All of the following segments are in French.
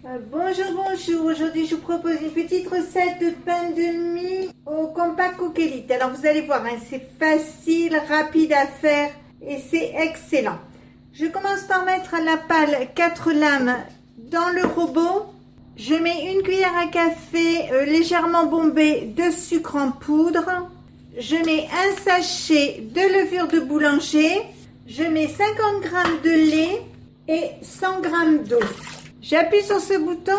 Bonjour, aujourd'hui je vous propose une petite recette de pain de mie au compact coquelite. Alors vous allez voir, hein, c'est facile, rapide à faire et c'est excellent. Je commence par mettre à la pâle 4 lames dans le robot. Je mets une cuillère à café légèrement bombée de sucre en poudre. Je mets un sachet de levure de boulanger. Je mets 50 g de lait et 100 g d'eau. J'appuie sur ce bouton,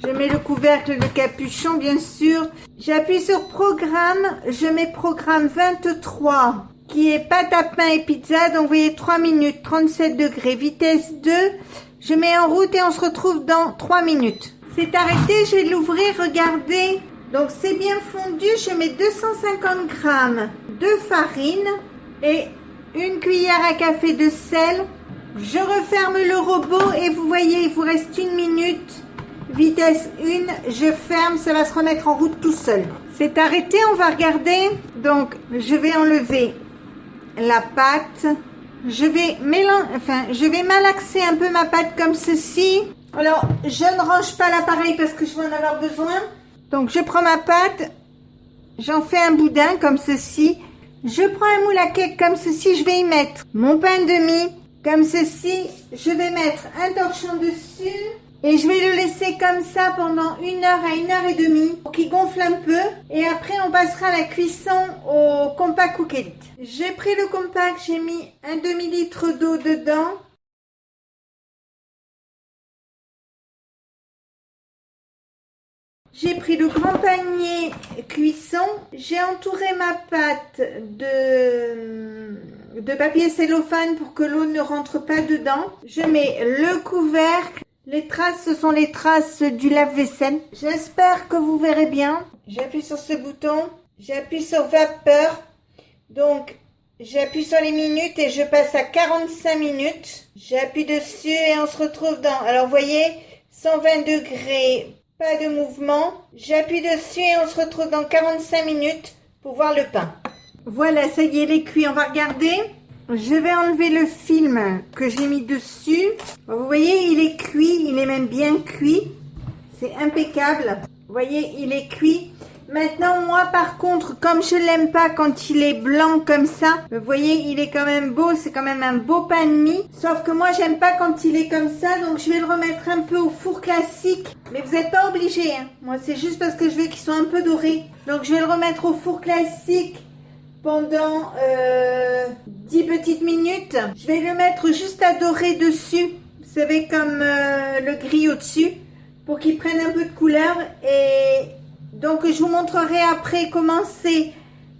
je mets le couvercle, le capuchon bien sûr. J'appuie sur programme, je mets programme 23 qui est pâte à pain et pizza. Donc vous voyez 3 minutes, 37 degrés, vitesse 2. Je mets en route et on se retrouve dans 3 minutes. C'est arrêté, je vais l'ouvrir, regardez. Donc c'est bien fondu, je mets 250 g de farine et une cuillère à café de sel. Je referme le robot et vous voyez, il vous reste 1 minute. Vitesse 1, je ferme, ça va se remettre en route tout seul. C'est arrêté, on va regarder. Donc, je vais enlever la pâte. Je vais malaxer un peu ma pâte comme ceci. Alors, je ne range pas l'appareil parce que je vais en avoir besoin. Donc, je prends ma pâte. J'en fais un boudin comme ceci. Je prends un moule à cake comme ceci. Je vais y mettre mon pain de mie. Comme ceci, je vais mettre un torchon dessus et je vais le laisser comme ça pendant 1 heure à 1 heure et demie pour qu'il gonfle un peu. Et après, on passera à la cuisson au compact coquelite. J'ai pris le compact, j'ai mis un demi-litre d'eau dedans. J'ai pris le grand panier cuisson. J'ai entouré ma pâte de papier cellophane pour que l'eau ne rentre pas dedans. Je mets le couvercle. Les traces, ce sont les traces du lave-vaisselle. J'espère que vous verrez bien. J'appuie sur ce bouton. J'appuie sur vapeur. Donc, j'appuie sur les minutes et je passe à 45 minutes. J'appuie dessus et on se retrouve dans... Alors, vous voyez, 120 degrés, pas de mouvement. J'appuie dessus et on se retrouve dans 45 minutes pour voir le pain. Voilà, ça y est, il est cuit. On va regarder. Je vais enlever le film que j'ai mis dessus. Vous voyez, il est cuit. Il est même bien cuit. C'est impeccable. Vous voyez, il est cuit. Maintenant, moi, par contre, comme je l'aime pas quand il est blanc comme ça, vous voyez, il est quand même beau. C'est quand même un beau pain de mie. Sauf que moi, j'aime pas quand il est comme ça. Donc, je vais le remettre un peu au four classique. Mais vous n'êtes pas obligé, hein. Moi, c'est juste parce que je veux qu'il soit un peu doré. Donc, je vais le remettre au four classique pendant 10 petites minutes. Je vais le mettre juste à dorer dessus. Vous savez, comme le gris au-dessus. Pour qu'il prenne un peu de couleur. Et donc, je vous montrerai après comment c'est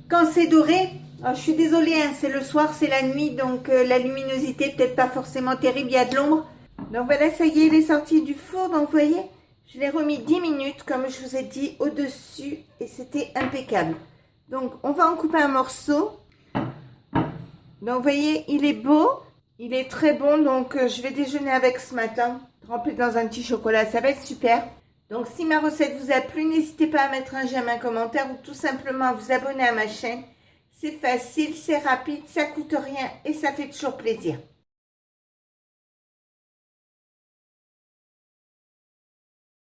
quand c'est doré. Alors, je suis désolée, hein, c'est le soir, c'est la nuit. Donc, la luminosité peut-être pas forcément terrible. Il y a de l'ombre. Donc, voilà, ça y est, il est sorti du four. Donc, vous voyez, je l'ai remis 10 minutes, comme je vous ai dit, au-dessus. Et c'était impeccable. Donc, on va en couper un morceau. Donc, vous voyez, il est beau. Il est très bon. Donc, je vais déjeuner avec ce matin. Rempli dans un petit chocolat. Ça va être super. Donc, si ma recette vous a plu, n'hésitez pas à mettre un j'aime, un commentaire ou tout simplement à vous abonner à ma chaîne. C'est facile, c'est rapide, ça coûte rien et ça fait toujours plaisir.